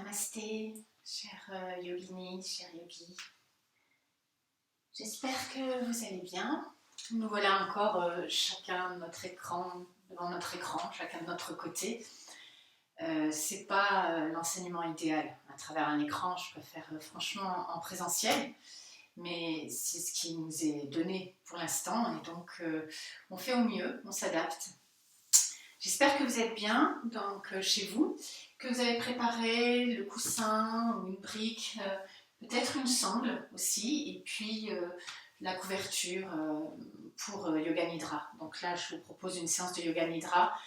Namasté, chère yogini, chère yogi. J'espère que vous allez bien. Nous voilà encore chacun de notre écran, devant notre écran, chacun de notre côté. C'est pas l'enseignement idéal à travers un écran, je préfère franchement en présentiel, mais c'est ce qui nous est donné pour l'instant et donc on fait au mieux, on s'adapte. J'espère que vous êtes bien donc, chez vous, que vous avez préparé le coussin ou une brique, peut-être une sangle aussi, et puis la couverture pour Yoga Nidra. Donc là, je vous propose une séance de Yoga Nidra,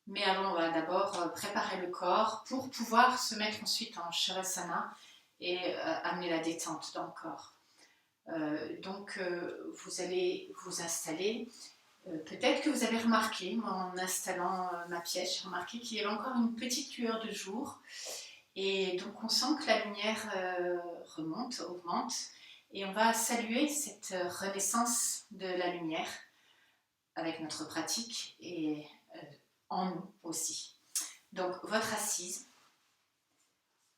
mais avant, on va d'abord préparer le corps pour pouvoir se mettre ensuite en Shavasana et amener la détente dans le corps. Donc, vous allez vous installer. Peut-être que vous avez remarqué, en installant ma pièce, j'ai remarqué qu'il y avait encore une petite lueur de jour. Et donc on sent que la lumière remonte, augmente. Et on va saluer cette renaissance de la lumière avec notre pratique et en nous aussi. Donc votre assise,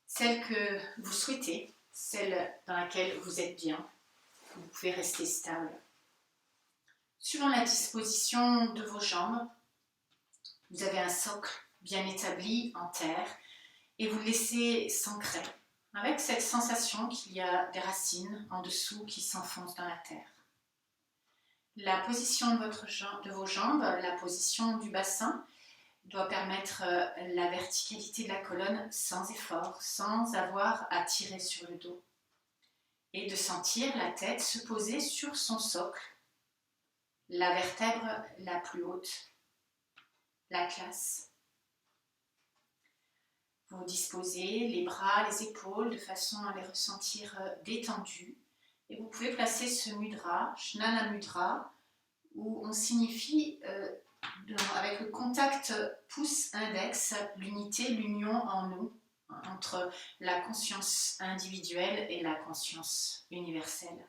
celle que vous souhaitez, celle dans laquelle vous êtes bien, vous pouvez rester stable. Suivant la disposition de vos jambes, vous avez un socle bien établi en terre et vous le laissez s'ancrer avec cette sensation qu'il y a des racines en dessous qui s'enfoncent dans la terre. La position de vos jambes, la position du bassin doit permettre la verticalité de la colonne sans effort, sans avoir à tirer sur le dos et de sentir la tête se poser sur son socle, la vertèbre la plus haute, la classe. Vous disposez les bras, les épaules de façon à les ressentir détendus. Et vous pouvez placer ce mudra, Jnana Mudra, où on signifie avec le contact pouce-index l'unité, l'union en nous, entre la conscience individuelle et la conscience universelle.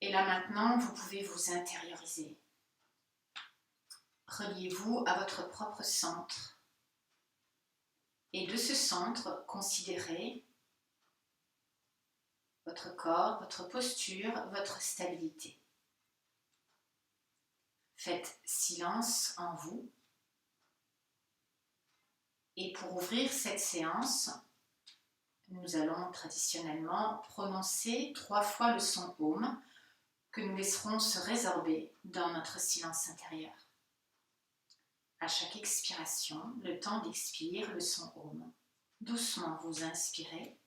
Et là maintenant, vous pouvez vous intérioriser. Reliez-vous à votre propre centre. Et de ce centre, considérez votre corps, votre posture, votre stabilité. Faites silence en vous. Et pour ouvrir cette séance, nous allons traditionnellement prononcer 3 fois le son Om que nous laisserons se résorber dans notre silence intérieur. À chaque expiration, le temps d'expire le son Om. Doucement, vous inspirez.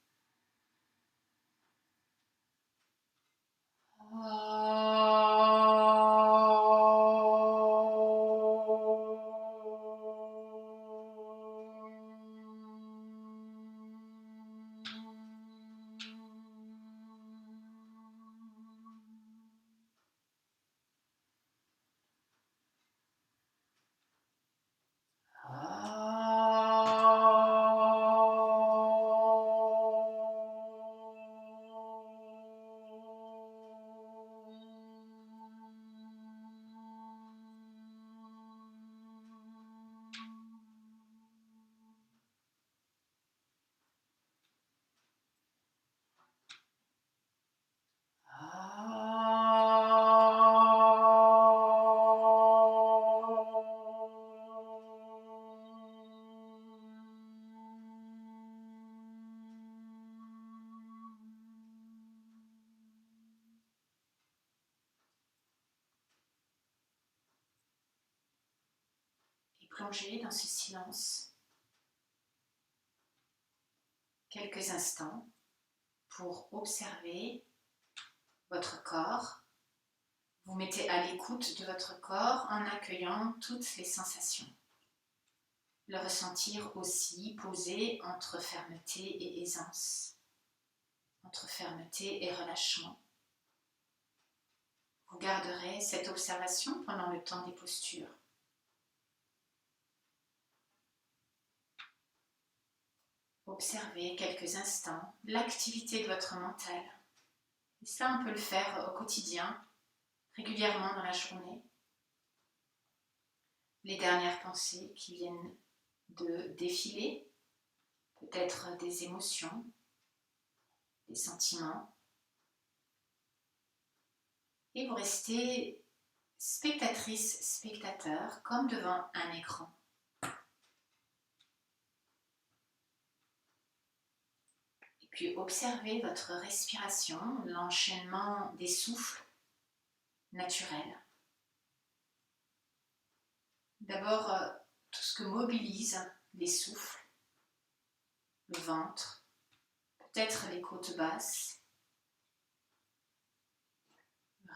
Plongez dans ce silence quelques instants pour observer votre corps. Vous mettez à l'écoute de votre corps en accueillant toutes les sensations. Le ressentir aussi posé entre fermeté et aisance, entre fermeté et relâchement. Vous garderez cette observation pendant le temps des postures. Observez quelques instants l'activité de votre mental. Et ça, on peut le faire au quotidien, régulièrement dans la journée. Les dernières pensées qui viennent de défiler peut-être des émotions, des sentiments. Et vous restez spectatrice, spectateur, comme devant un écran. Et puis observez votre respiration, l'enchaînement des souffles naturels. D'abord, tout ce que mobilise les souffles, le ventre, peut-être les côtes basses.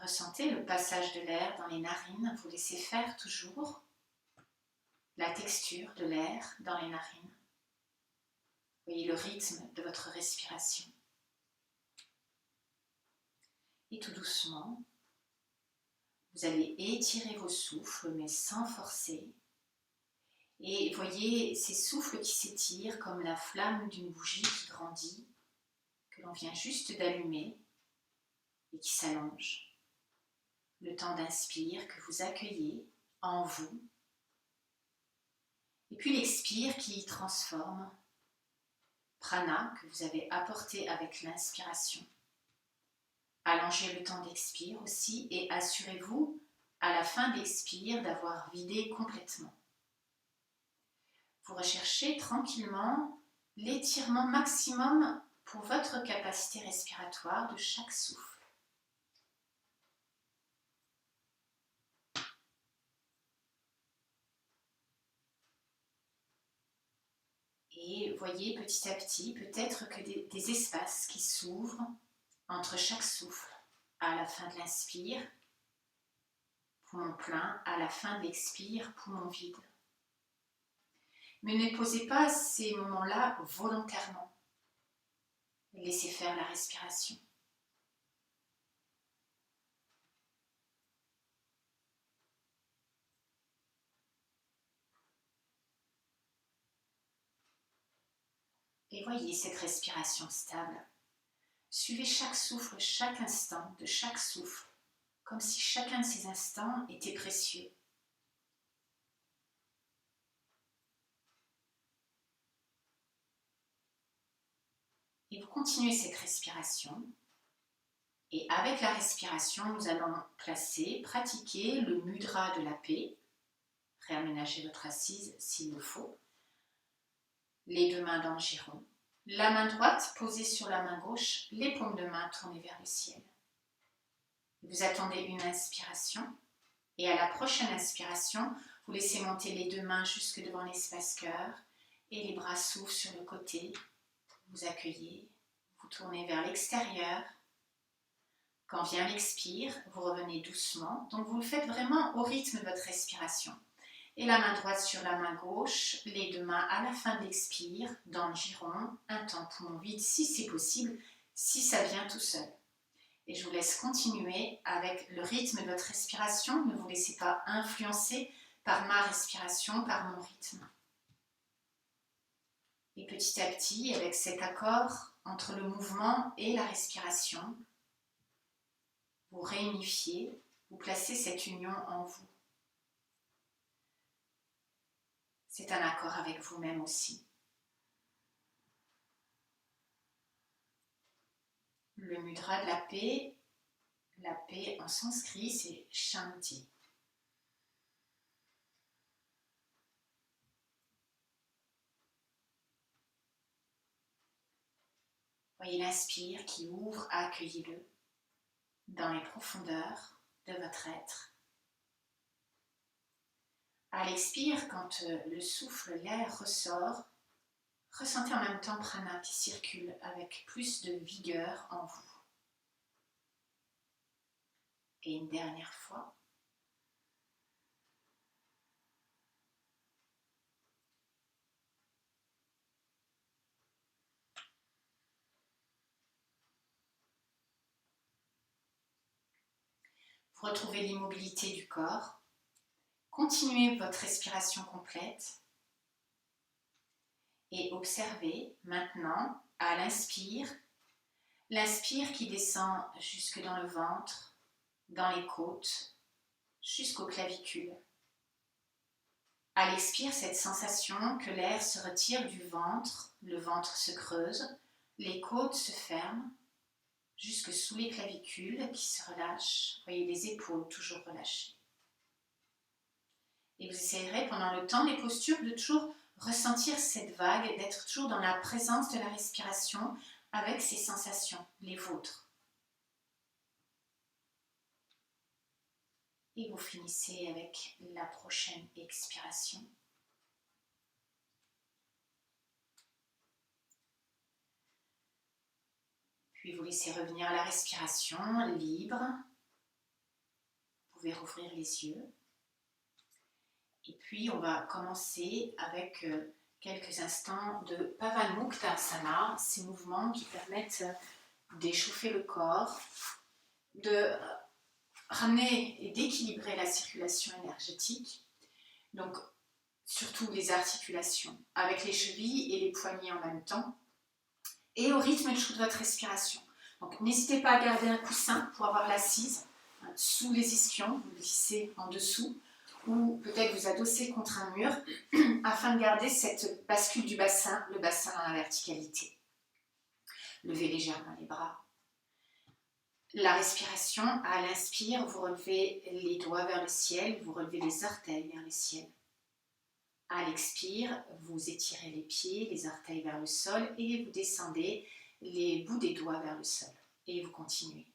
Ressentez le passage de l'air dans les narines, vous laissez faire toujours la texture de l'air dans les narines. Voyez le rythme de votre respiration. Et tout doucement, vous allez étirer vos souffles, mais sans forcer. Et voyez ces souffles qui s'étirent comme la flamme d'une bougie qui grandit, que l'on vient juste d'allumer et qui s'allonge. Le temps d'inspire que vous accueillez en vous. Et puis l'expire qui transforme prana que vous avez apporté avec l'inspiration. Allongez le temps d'expire aussi et assurez-vous à la fin d'expire d'avoir vidé complètement. Vous recherchez tranquillement l'étirement maximum pour votre capacité respiratoire de chaque souffle. Et voyez petit à petit peut-être que des espaces qui s'ouvrent entre chaque souffle. À la fin de l'inspire, poumon plein, à la fin de l'expire, poumon vide. Mais ne posez pas ces moments-là volontairement. Laissez faire la respiration. Et voyez cette respiration stable. Suivez chaque souffle, chaque instant de chaque souffle, comme si chacun de ces instants était précieux. Et vous continuez cette respiration. Et avec la respiration, nous allons pratiquer le mudra de la paix. Réaménagez votre assise s'il le faut. Les deux mains dans le giron. La main droite posée sur la main gauche, les paumes de main tournées vers le ciel. Vous attendez une inspiration et à la prochaine inspiration, vous laissez monter les deux mains jusque devant l'espace cœur et les bras s'ouvrent sur le côté. Vous accueillez, vous tournez vers l'extérieur. Quand vient l'expire, vous revenez doucement. Donc vous le faites vraiment au rythme de votre respiration. Et la main droite sur la main gauche, les deux mains à la fin de l'expire, dans le giron, un temps poumon vide si c'est possible, si ça vient tout seul. Et je vous laisse continuer avec le rythme de votre respiration. Ne vous laissez pas influencer par ma respiration, par mon rythme. Et petit à petit, avec cet accord entre le mouvement et la respiration, vous réunifiez, vous placez cette union en vous. C'est un accord avec vous-même aussi. Le mudra de la paix en sanskrit, c'est Shanti. Voyez l'inspire qui ouvre, accueillez-le dans les profondeurs de votre être. À l'expire, quand le souffle, l'air ressort, ressentez en même temps prana qui circule avec plus de vigueur en vous. Et une dernière fois. Vous retrouvez l'immobilité du corps. Continuez votre respiration complète. Et observez maintenant, à l'inspire qui descend jusque dans le ventre, dans les côtes, jusqu'aux clavicules. À l'expire, cette sensation que l'air se retire du ventre, le ventre se creuse, les côtes se ferment, jusque sous les clavicules qui se relâchent. Voyez les épaules toujours relâchées. Et vous essayerez pendant le temps des postures de toujours ressentir cette vague, d'être toujours dans la présence de la respiration avec ces sensations, les vôtres. Et vous finissez avec la prochaine expiration. Puis vous laissez revenir la respiration libre. Vous pouvez rouvrir les yeux. Et puis on va commencer avec quelques instants de Pavanmuktasana, ces mouvements qui permettent d'échauffer le corps, de ramener et d'équilibrer la circulation énergétique. Donc surtout les articulations, avec les chevilles et les poignets en même temps, et au rythme de votre respiration. Donc n'hésitez pas à garder un coussin pour avoir l'assise sous les ischions, vous glissez en dessous, ou peut-être vous adosser contre un mur, afin de garder cette bascule du bassin, le bassin dans la verticalité. Levez légèrement les bras. La respiration, à l'inspire, vous relevez les doigts vers le ciel, vous relevez les orteils vers le ciel. À l'expire, vous étirez les pieds, les orteils vers le sol et vous descendez les bouts des doigts vers le sol. Et vous continuez.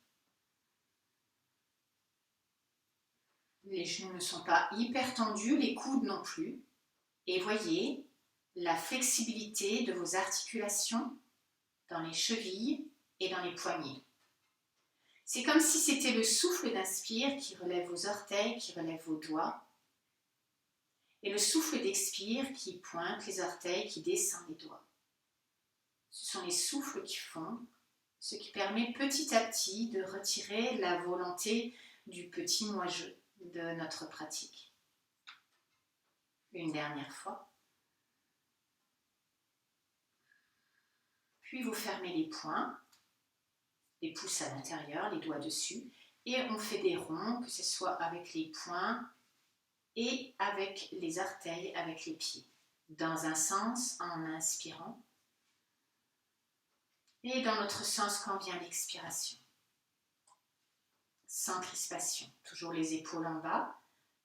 Les genoux ne sont pas hyper tendus, les coudes non plus. Et voyez la flexibilité de vos articulations dans les chevilles et dans les poignets. C'est comme si c'était le souffle d'inspire qui relève vos orteils, qui relève vos doigts. Et le souffle d'expire qui pointe les orteils, qui descend les doigts. Ce sont les souffles qui font, ce qui permet petit à petit de retirer la volonté du petit moi-je de notre pratique. Une dernière fois. Puis vous fermez les poings, les pouces à l'intérieur, les doigts dessus, et on fait des ronds, que ce soit avec les poings et avec les orteils, avec les pieds. Dans un sens, en inspirant, et dans l'autre sens quand vient l'expiration. Sans crispation. Toujours les épaules en bas,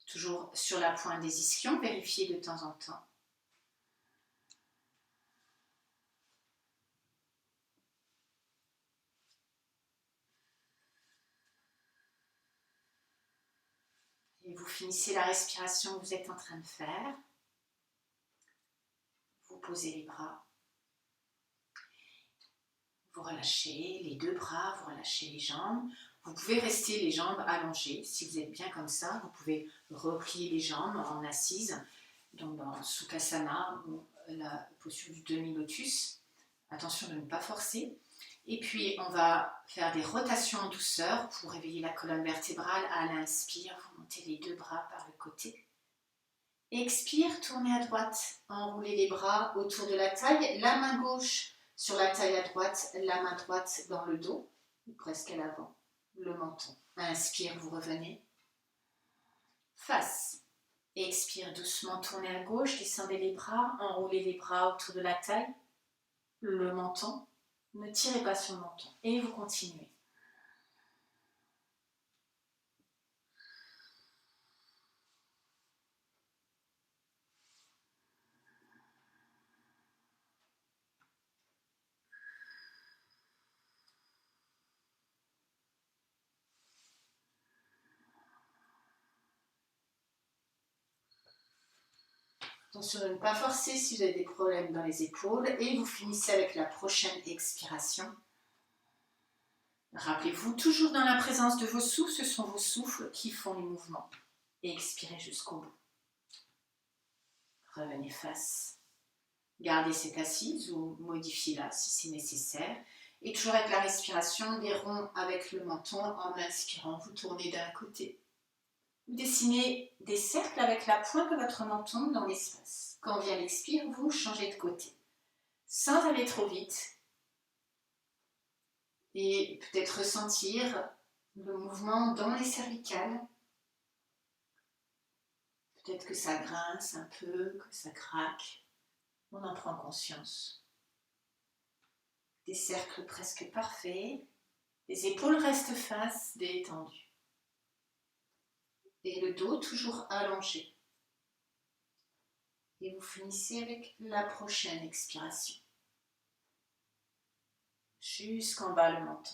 toujours sur la pointe des ischions, vérifiez de temps en temps. Et vous finissez la respiration que vous êtes en train de faire. Vous posez les bras. Vous relâchez les deux bras, vous relâchez les jambes. Vous pouvez rester les jambes allongées. Si vous êtes bien comme ça, vous pouvez replier les jambes en assise, donc dans Sukhasana ou la posture du demi-lotus. Attention de ne pas forcer. Et puis, on va faire des rotations en douceur pour réveiller la colonne vertébrale. À l'inspire, vous montez les deux bras par le côté. Expire, tournez à droite. Enroulez les bras autour de la taille. La main gauche sur la taille à droite, la main droite dans le dos, presque à l'avant, le menton. Inspire, vous revenez. Face. Expire doucement, tournez à gauche, descendez les bras, enroulez les bras autour de la taille, le menton. Ne tirez pas sur le menton. Et vous continuez. Attention de ne pas forcer si vous avez des problèmes dans les épaules. Et vous finissez avec la prochaine expiration. Rappelez-vous, toujours dans la présence de vos souffles, ce sont vos souffles qui font les mouvements. Et expirez jusqu'au bout. Revenez face. Gardez cette assise ou modifiez-la si c'est nécessaire. Et toujours avec la respiration, des ronds avec le menton en inspirant. Vous tournez d'un côté. Vous dessinez des cercles avec la pointe de votre menton dans l'espace. Quand vient l'expire, vous changez de côté. Sans aller trop vite. Et peut-être ressentir le mouvement dans les cervicales. Peut-être que ça grince un peu, que ça craque. On en prend conscience. Des cercles presque parfaits. Les épaules restent face, détendues. Et le dos toujours allongé. Et vous finissez avec la prochaine expiration. Jusqu'en bas le menton.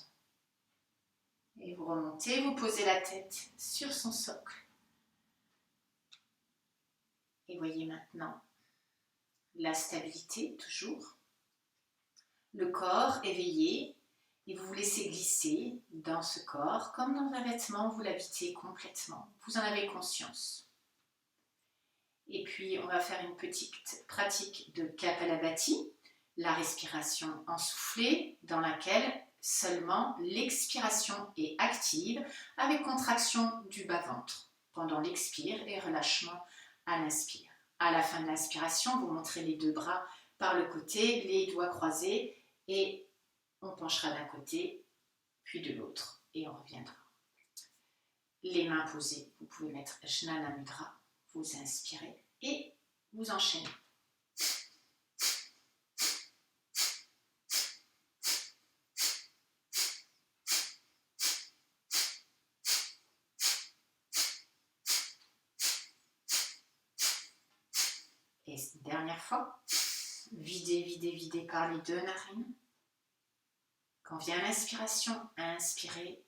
Et vous remontez, vous posez la tête sur son socle. Et voyez maintenant la stabilité, toujours. Le corps éveillé. Et vous vous laissez glisser dans ce corps, comme dans un vêtement, vous l'habitez complètement. Vous en avez conscience. Et puis, on va faire une petite pratique de Kapalabhati, la respiration essoufflée, dans laquelle seulement l'expiration est active, avec contraction du bas-ventre pendant l'expire et relâchement à l'inspire. À la fin de l'inspiration, vous montrez les deux bras par le côté, les doigts croisés, et on penchera d'un côté, puis de l'autre, et on reviendra. Les mains posées, vous pouvez mettre Jnana Mudra, vous inspirez et vous enchaînez. Et dernière fois, videz, videz, videz par les deux narines. Quand vient l'inspiration, inspirez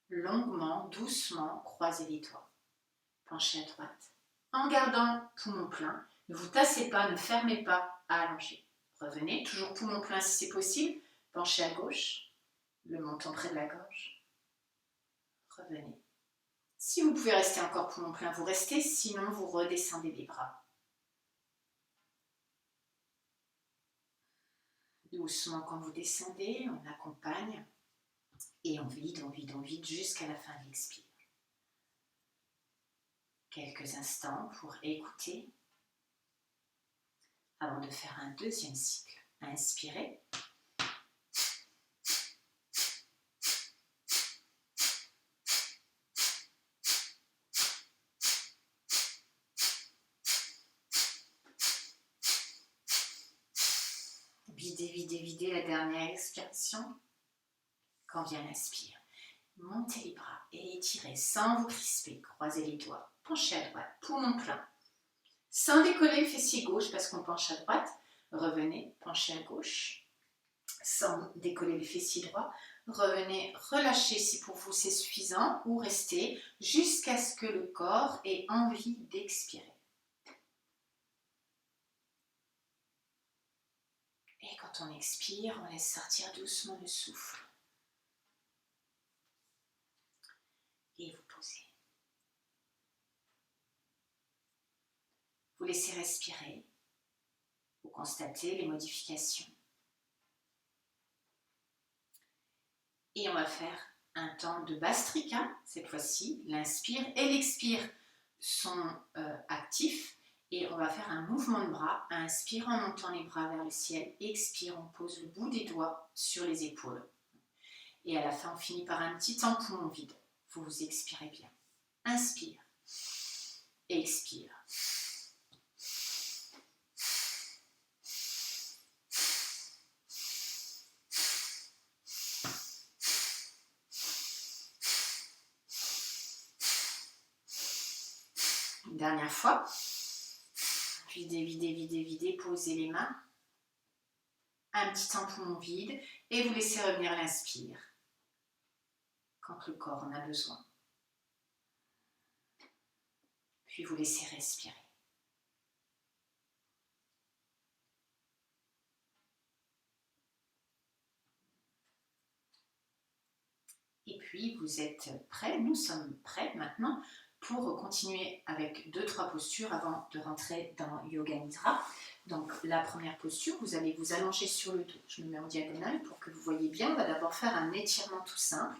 longuement, doucement, croisez les doigts. Penchez à droite. En gardant poumon plein, ne vous tassez pas, ne fermez pas à allonger. Revenez, toujours poumon plein si c'est possible. Penchez à gauche, le menton près de la gorge. Revenez. Si vous pouvez rester encore poumon plein, vous restez, sinon vous redescendez les bras. Doucement quand vous descendez, on accompagne et on vide, on vide, on vide jusqu'à la fin de l'expire. Quelques instants pour écouter avant de faire un deuxième cycle. Inspirez. Videz, videz, videz la dernière expiration. Quand vient l'inspire, montez les bras et étirez sans vous crisper. Croisez les doigts, penchez à droite, poumon plein. Sans décoller le fessier gauche parce qu'on penche à droite. Revenez, penchez à gauche. Sans décoller le fessier droit. Revenez, relâchez si pour vous c'est suffisant ou restez jusqu'à ce que le corps ait envie d'expirer. Et quand on expire, on laisse sortir doucement le souffle. Et vous posez. Vous laissez respirer. Vous constatez les modifications. Et on va faire un temps de Bastrika, cette fois-ci. L'inspire et l'expire sont actifs. Et on va faire un mouvement de bras. Inspire en montant les bras vers le ciel. Expire, on pose le bout des doigts sur les épaules. Et à la fin, on finit par un petit temps poumon vide. Vous expirez bien. Inspire. Expire. Une dernière fois. Videz, videz, videz, videz. Posez les mains. Un petit temps poumon vide. Et vous laissez revenir l'inspire. Quand le corps en a besoin. Puis vous laissez respirer. Et puis vous êtes prêts, nous sommes prêts maintenant pour continuer avec 2-3 postures avant de rentrer dans Yoga Nidra. Donc la première posture, vous allez vous allonger sur le dos. Je me mets en diagonale pour que vous voyez bien. On va d'abord faire un étirement tout simple.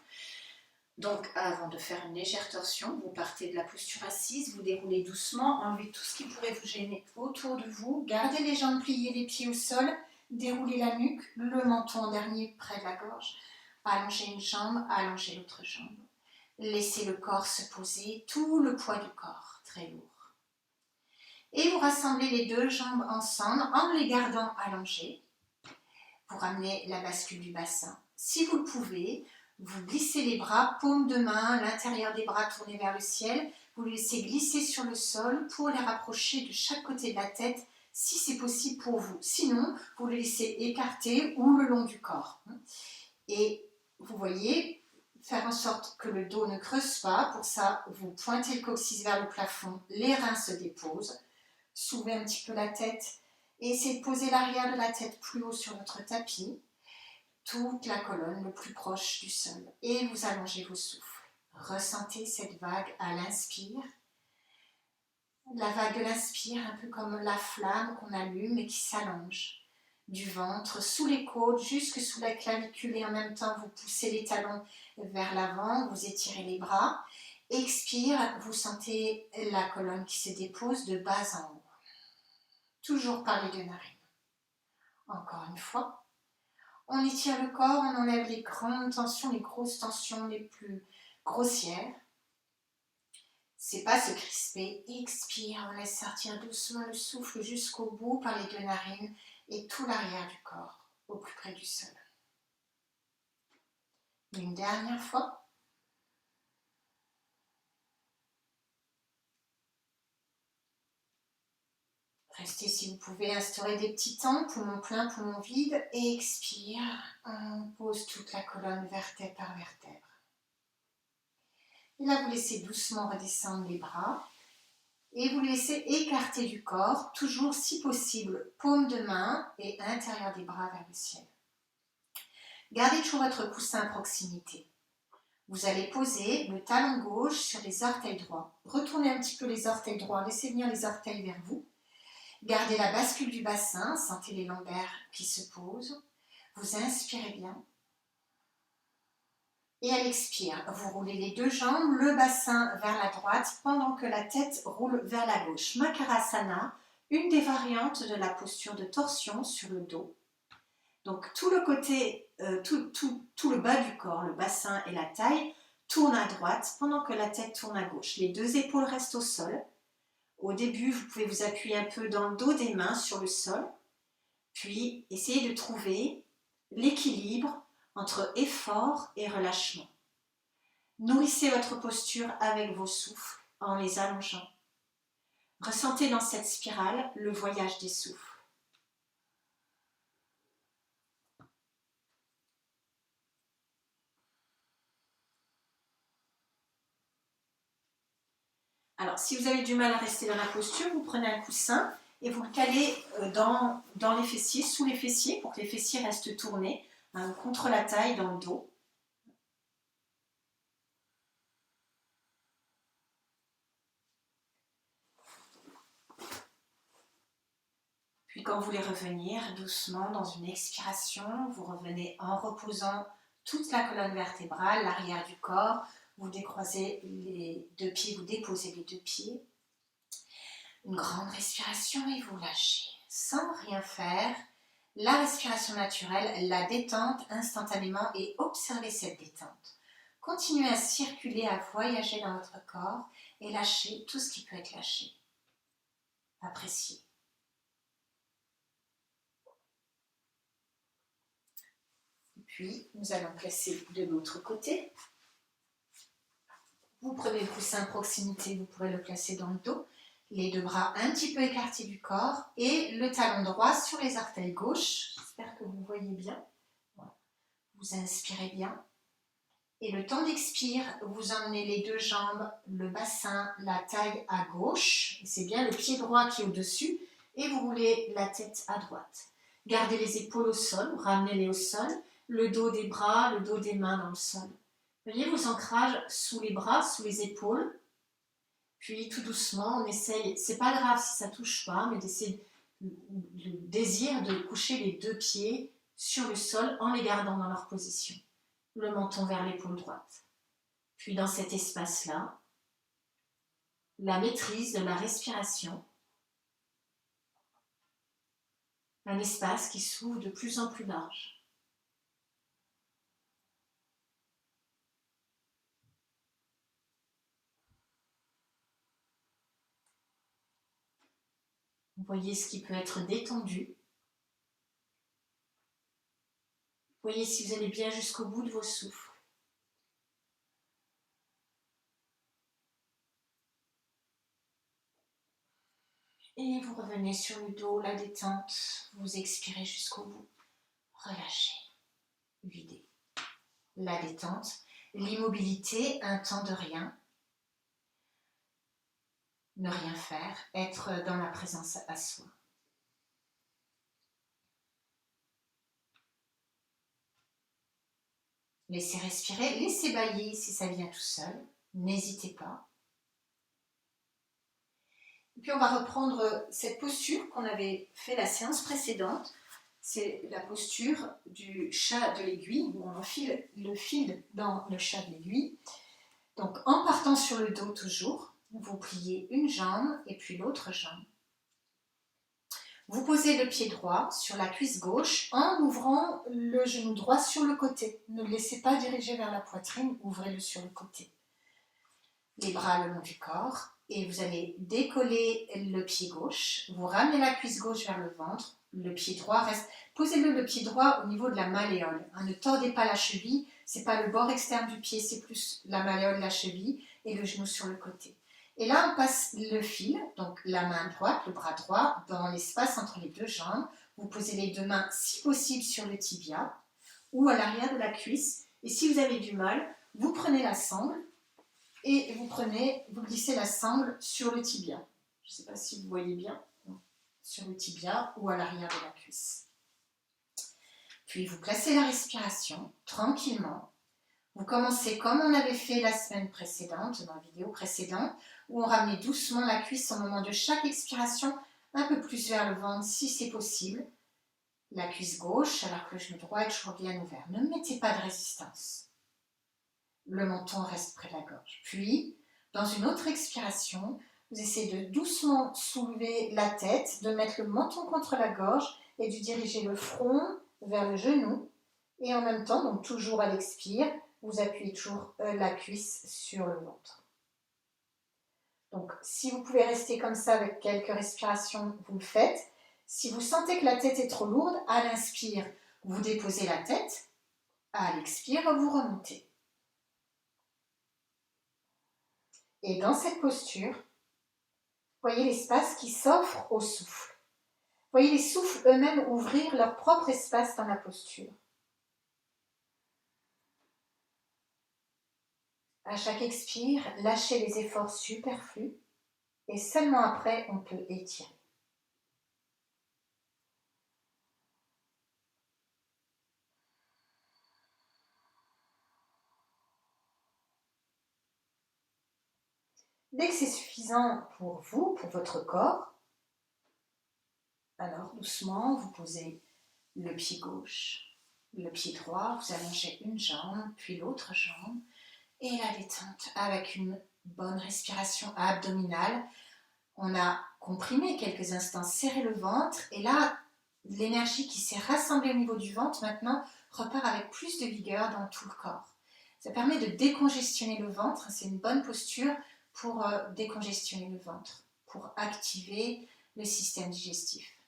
Donc avant de faire une légère torsion, vous partez de la posture assise, vous déroulez doucement, enlevez tout ce qui pourrait vous gêner autour de vous, gardez les jambes pliées, les pieds au sol, déroulez la nuque, le menton en dernier près de la gorge, allongez une jambe, allongez l'autre jambe. Laissez le corps se poser, tout le poids du corps, très lourd. Et vous rassemblez les deux jambes ensemble en les gardant allongées. Vous ramenez la bascule du bassin. Si vous le pouvez, vous glissez les bras, paume de main, l'intérieur des bras tourné vers le ciel. Vous les laissez glisser sur le sol pour les rapprocher de chaque côté de la tête, si c'est possible pour vous. Sinon, vous les laissez écarter ou le long du corps. Et vous voyez, faire en sorte que le dos ne creuse pas. Pour ça, vous pointez le coccyx vers le plafond, les reins se déposent. Soulevez un petit peu la tête et essayez de poser l'arrière de la tête plus haut sur votre tapis, toute la colonne le plus proche du sol. Et vous allongez vos souffles. Ressentez cette vague à l'inspire. La vague de l'inspire, un peu comme la flamme qu'on allume et qui s'allonge. Du ventre, sous les côtes, jusque sous la clavicule et en même temps vous poussez les talons vers l'avant, vous étirez les bras. Expire, vous sentez la colonne qui se dépose de bas en haut. Toujours par les deux narines. Encore une fois. On étire le corps, on enlève les grandes tensions, les grosses tensions les plus grossières. C'est pas se crisper. Expire, on laisse sortir doucement le souffle jusqu'au bout par les deux narines et tout l'arrière du corps, au plus près du sol. Une dernière fois. Restez si vous pouvez, instaurer des petits temps, poumon plein, poumon vide, et expire. On pose toute la colonne vertèbre par vertèbre. Et là, vous laissez doucement redescendre les bras et vous laissez écarter du corps, toujours si possible, paume de main et intérieur des bras vers le ciel. Gardez toujours votre coussin à proximité. Vous allez poser le talon gauche sur les orteils droits. Retournez un petit peu les orteils droits, laissez venir les orteils vers vous. Gardez la bascule du bassin, sentez les lombaires qui se posent. Vous inspirez bien. Et à l'expire, vous roulez les deux jambes, le bassin vers la droite, pendant que la tête roule vers la gauche. Makarasana, une des variantes de la posture de torsion sur le dos. Donc tout le côté, tout le bas du corps, le bassin et la taille, tourne à droite, pendant que la tête tourne à gauche. Les deux épaules restent au sol. Au début, vous pouvez vous appuyer un peu dans le dos des mains sur le sol, puis essayez de trouver l'équilibre entre effort et relâchement. Nourrissez votre posture avec vos souffles en les allongeant. Ressentez dans cette spirale le voyage des souffles. Alors, si vous avez du mal à rester dans la posture, vous prenez un coussin et vous le calez dans les fessiers, sous les fessiers, pour que les fessiers restent tournés contre la taille dans le dos. Puis quand vous voulez revenir doucement dans une expiration, vous revenez en reposant toute la colonne vertébrale, l'arrière du corps. Vous décroisez les deux pieds, vous déposez les deux pieds. Une grande respiration et vous lâchez. Sans rien faire, la respiration naturelle, la détente instantanément et observez cette détente. Continuez à circuler, à voyager dans votre corps et lâchez tout ce qui peut être lâché. Appréciez. Puis, nous allons placer de l'autre côté. Vous prenez le coussin à proximité, vous pourrez le placer dans le dos. Les deux bras un petit peu écartés du corps et le talon droit sur les orteils gauche. J'espère que vous voyez bien. Voilà. Vous inspirez bien. Et le temps d'expire, vous emmenez les deux jambes, le bassin, la taille à gauche. C'est bien le pied droit qui est au-dessus. Et vous roulez la tête à droite. Gardez les épaules au sol, ramenez-les au sol. Le dos des bras, le dos des mains dans le sol. Voyez vos ancrages sous les bras, sous les épaules. Puis tout doucement, on essaye, c'est pas grave si ça touche pas, mais d'essayer le désir de coucher les deux pieds sur le sol en les gardant dans leur position. Le menton vers l'épaule droite. Puis dans cet espace-là, la maîtrise de la respiration. Un espace qui s'ouvre de plus en plus large. Voyez ce qui peut être détendu. Voyez si vous allez bien jusqu'au bout de vos souffles. Et vous revenez sur le dos, la détente. Vous expirez jusqu'au bout. Relâchez. Videz. La détente. L'immobilité, un temps de rien. Ne rien faire. Être dans la présence à soi. Laissez respirer. Laissez bailler si ça vient tout seul. N'hésitez pas. Et puis on va reprendre cette posture qu'on avait fait la séance précédente. C'est la posture du chat de l'aiguille, où on enfile le fil dans le chat de l'aiguille. Donc en partant sur le dos toujours, vous pliez une jambe et puis l'autre jambe. Vous posez le pied droit sur la cuisse gauche en ouvrant le genou droit sur le côté. Ne le laissez pas diriger vers la poitrine, ouvrez-le sur le côté. Les bras le long du corps. Et vous allez décoller le pied gauche, vous ramenez la cuisse gauche vers le ventre, le pied droit reste, posez-le le pied droit au niveau de la malléole, ne tordez pas la cheville, c'est pas le bord externe du pied, c'est plus la malléole, la cheville et le genou sur le côté. Et là on passe le fil, donc la main droite, le bras droit, dans l'espace entre les deux jambes, vous posez les deux mains si possible sur le tibia ou à l'arrière de la cuisse, et si vous avez du mal, vous prenez la sangle, et vous glissez la sangle sur le tibia. Je ne sais pas si vous voyez bien, sur le tibia ou à l'arrière de la cuisse. Puis vous placez la respiration tranquillement. Vous commencez comme on avait fait la semaine précédente, dans la vidéo précédente, où on ramenait doucement la cuisse au moment de chaque expiration, un peu plus vers le ventre si c'est possible. La cuisse gauche, alors que le genou droit est toujours bien ouvert. Ne mettez pas de résistance. Le menton reste près de la gorge. Puis, dans une autre expiration, vous essayez de doucement soulever la tête, de mettre le menton contre la gorge et de diriger le front vers le genou. Et en même temps, donc toujours à l'expire, vous appuyez toujours la cuisse sur le ventre. Donc, si vous pouvez rester comme ça avec quelques respirations, vous le faites. Si vous sentez que la tête est trop lourde, à l'inspire, vous déposez la tête. À l'expire, vous remontez. Et dans cette posture, voyez l'espace qui s'offre au souffle. Voyez les souffles eux-mêmes ouvrir leur propre espace dans la posture. À chaque expire, lâchez les efforts superflus et seulement après, on peut étirer. Dès que c'est suffisant pour vous, pour votre corps, alors doucement, vous posez le pied gauche, le pied droit, vous allongez une jambe, puis l'autre jambe, et la détente avec une bonne respiration abdominale. On a comprimé quelques instants, serré le ventre, et là, l'énergie qui s'est rassemblée au niveau du ventre, maintenant, repart avec plus de vigueur dans tout le corps. Ça permet de décongestionner le ventre, c'est une bonne posture pour décongestionner le ventre, pour activer le système digestif.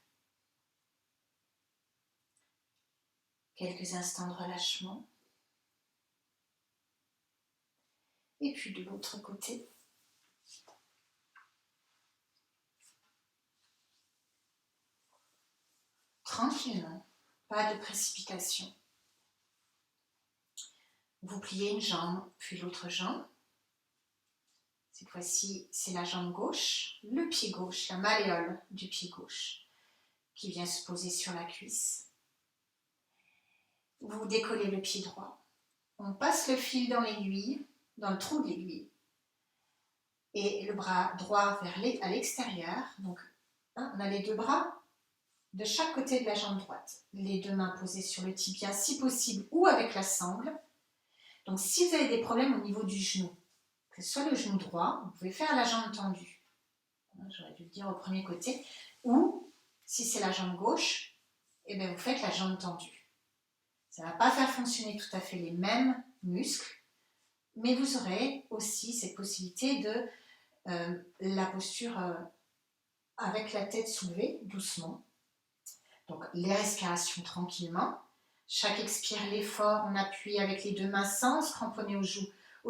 Quelques instants de relâchement. Et puis de l'autre côté. Tranquillement, pas de précipitation. Vous pliez une jambe, puis l'autre jambe. Cette fois-ci, c'est la jambe gauche, le pied gauche, la malléole du pied gauche qui vient se poser sur la cuisse. Vous décollez le pied droit. On passe le fil dans l'aiguille, dans le trou de l'aiguille. Et le bras droit à l'extérieur. Donc, on a les deux bras de chaque côté de la jambe droite. Les deux mains posées sur le tibia, si possible, ou avec la sangle. Donc, si vous avez des problèmes au niveau du genou, que ce soit le genou droit, vous pouvez faire la jambe tendue. J'aurais dû le dire au premier côté. Ou, si c'est la jambe gauche, eh bien vous faites la jambe tendue. Ça ne va pas faire fonctionner tout à fait les mêmes muscles, mais vous aurez aussi cette possibilité de la posture avec la tête soulevée, doucement. Donc, les respirations tranquillement. Chaque expire, l'effort, on appuie avec les 2 mains sans se cramponner aux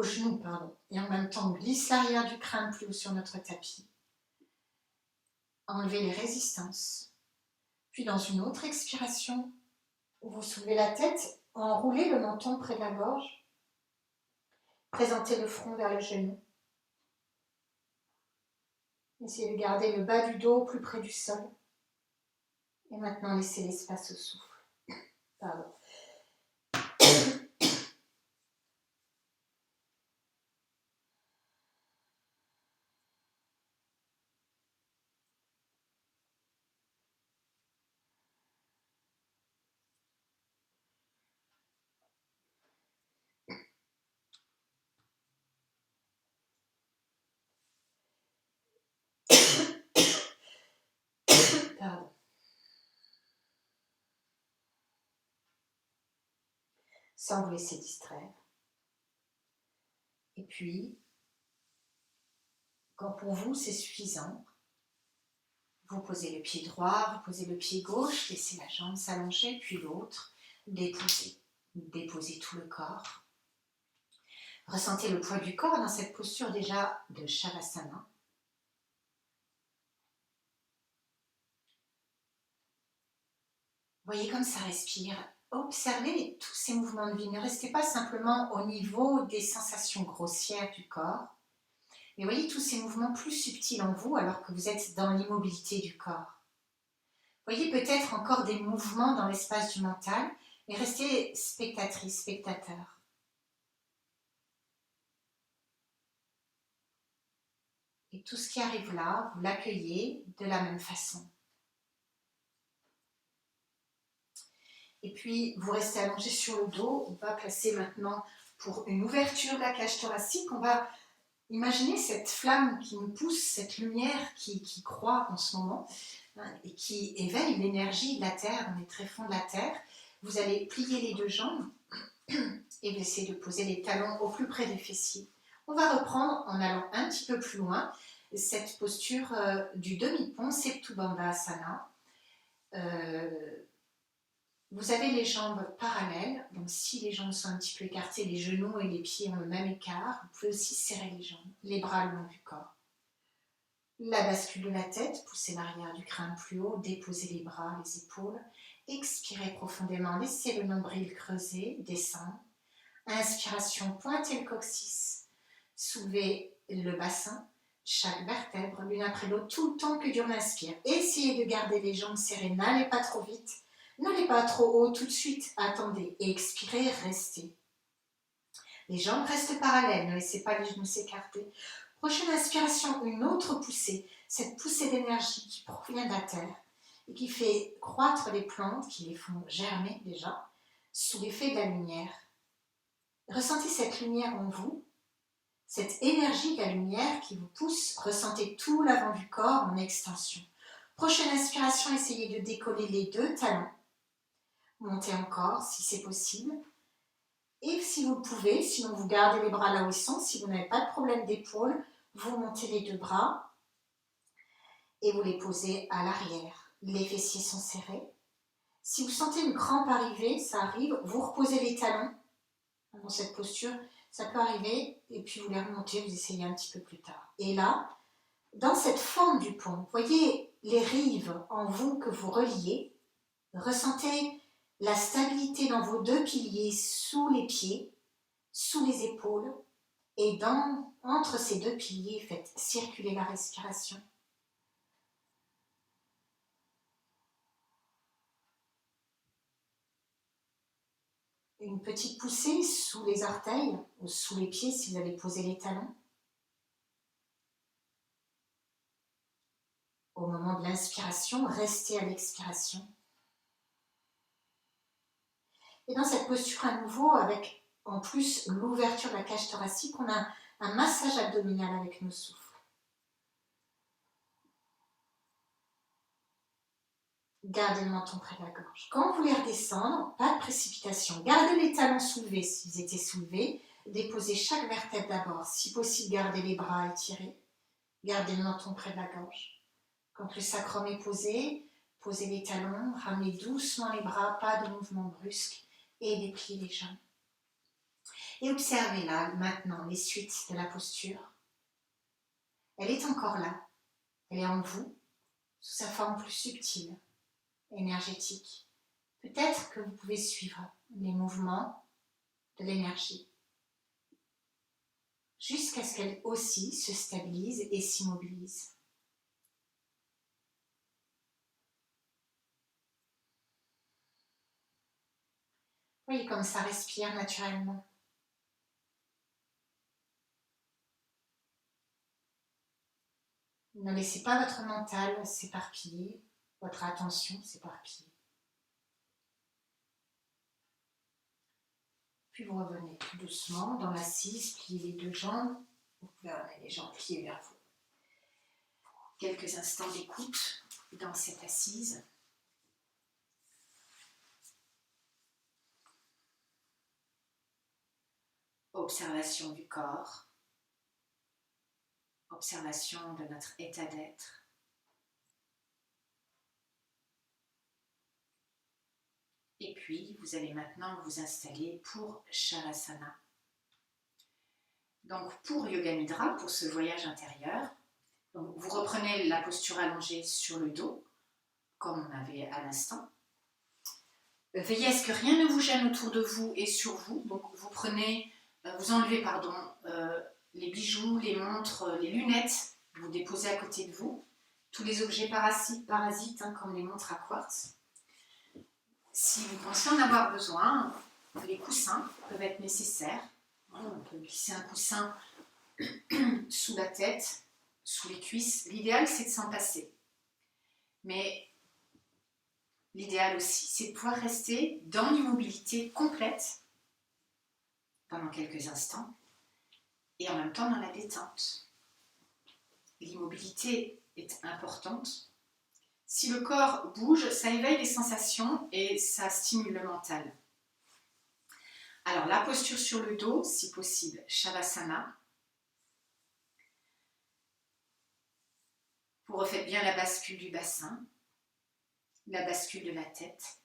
genoux, et en même temps, on glisse l'arrière du crâne plus haut sur notre tapis. Enlevez les résistances. Puis, dans une autre expiration, vous soulevez la tête, enroulez le menton près de la gorge, présentez le front vers le genou. Essayez de garder le bas du dos plus près du sol. Et maintenant, laissez l'espace au souffle. Pardon. Pardon. Sans vous laisser distraire. Et puis, quand pour vous c'est suffisant, vous posez le pied droit, vous posez le pied gauche, laissez la jambe s'allonger, puis l'autre, déposez. Déposez tout le corps. Ressentez le poids du corps dans cette posture déjà de Shavasana. Voyez comme ça respire. Observez tous ces mouvements de vie. Ne restez pas simplement au niveau des sensations grossières du corps, mais voyez tous ces mouvements plus subtils en vous alors que vous êtes dans l'immobilité du corps. Voyez peut-être encore des mouvements dans l'espace du mental, mais restez spectatrice, spectateur. Et tout ce qui arrive là, vous l'accueillez de la même façon. Et puis, vous restez allongé sur le dos. On va placer maintenant pour une ouverture de la cage thoracique. On va imaginer cette flamme qui nous pousse, cette lumière qui croît en ce moment et qui éveille l'énergie de la Terre. On est très fond de la Terre. Vous allez plier les 2 jambes et vous essayez de poser les talons au plus près des fessiers. On va reprendre en allant un petit peu plus loin cette posture du demi-pont, Setu Bandhasana. Vous avez les jambes parallèles, donc si les jambes sont un petit peu écartées, les genoux et les pieds ont le même écart. Vous pouvez aussi serrer les jambes, les bras le long du corps. La bascule de la tête, poussez l'arrière du crâne plus haut, déposez les bras, les épaules. Expirez profondément, laissez le nombril creuser, descendre. Inspiration, pointez le coccyx, soulevez le bassin, chaque vertèbre, l'une après l'autre, tout le temps que dure l'inspire. Essayez de garder les jambes serrées, n'allez pas trop vite. N'allez pas trop haut tout de suite, attendez, expirez, restez. Les jambes restent parallèles, ne laissez pas les genoux s'écarter. Prochaine inspiration, une autre poussée, cette poussée d'énergie qui provient de la terre et qui fait croître les plantes, qui les font germer déjà, sous l'effet de la lumière. Ressentez cette lumière en vous, cette énergie de la lumière qui vous pousse, ressentez tout l'avant du corps en extension. Prochaine inspiration, essayez de décoller les 2 talons. Montez encore si c'est possible. Et si vous le pouvez, sinon vous gardez les bras là où ils sont. Si vous n'avez pas de problème d'épaule, vous montez les 2 bras et vous les posez à l'arrière. Les fessiers sont serrés. Si vous sentez une crampe arriver, ça arrive, vous reposez les talons dans cette posture. Ça peut arriver et puis vous les remontez, vous essayez un petit peu plus tard. Et là, dans cette forme du pont, voyez les rives en vous que vous reliez. Ressentez la stabilité dans vos 2 piliers sous les pieds, sous les épaules, et entre ces 2 piliers, faites circuler la respiration. Une petite poussée sous les orteils, ou sous les pieds si vous avez posé les talons. Au moment de l'inspiration, restez à l'expiration. Et dans cette posture à nouveau, avec en plus l'ouverture de la cage thoracique, on a un massage abdominal avec nos souffles. Gardez le menton près de la gorge. Quand vous voulez redescendre, pas de précipitation. Gardez les talons soulevés si vous étiez soulevés. Déposez chaque vertèbre d'abord. Si possible, gardez les bras étirés. Gardez le menton près de la gorge. Quand le sacrum est posé, posez les talons, ramenez doucement les bras, pas de mouvement brusque et dépliez les jambes. Et observez là maintenant les suites de la posture. Elle est encore là, elle est en vous, sous sa forme plus subtile, énergétique. Peut-être que vous pouvez suivre les mouvements de l'énergie, jusqu'à ce qu'elle aussi se stabilise et s'immobilise. Voyez comme ça respire naturellement. Ne laissez pas votre mental s'éparpiller, votre attention s'éparpiller. Puis vous revenez tout doucement dans l'assise, pliez les deux jambes. Vous pouvez amener les jambes pliées vers vous. Quelques instants d'écoute dans cette assise. Observation du corps. Observation de notre état d'être. Et puis, vous allez maintenant vous installer pour Shavasana. Donc, pour Yoga Nidra, pour ce voyage intérieur, donc vous reprenez la posture allongée sur le dos, comme on avait à l'instant. Veillez à ce que rien ne vous gêne autour de vous et sur vous. Donc, vous enlevez les bijoux, les montres, les lunettes, vous déposez à côté de vous. Tous les objets parasites comme les montres à quartz. Si vous pensez en avoir besoin, les coussins peuvent être nécessaires. On peut glisser un coussin sous la tête, sous les cuisses. L'idéal, c'est de s'en passer. Mais l'idéal aussi, c'est de pouvoir rester dans l'immobilité complète pendant quelques instants et en même temps dans la détente. L'immobilité est importante. Si le corps bouge, ça éveille les sensations et ça stimule le mental. Alors, la posture sur le dos, si possible, Shavasana. Vous refaites bien la bascule du bassin, la bascule de la tête.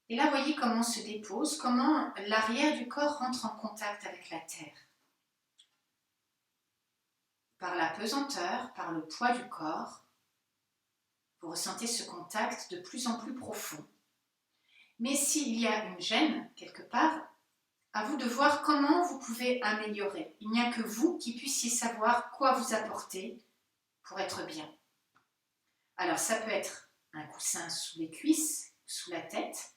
Et là, voyez comment on se dépose, comment l'arrière du corps rentre en contact avec la terre. Par la pesanteur, par le poids du corps, vous ressentez ce contact de plus en plus profond. Mais s'il y a une gêne quelque part, à vous de voir comment vous pouvez améliorer. Il n'y a que vous qui puissiez savoir quoi vous apporter pour être bien. Alors ça peut être un coussin sous les cuisses, sous la tête,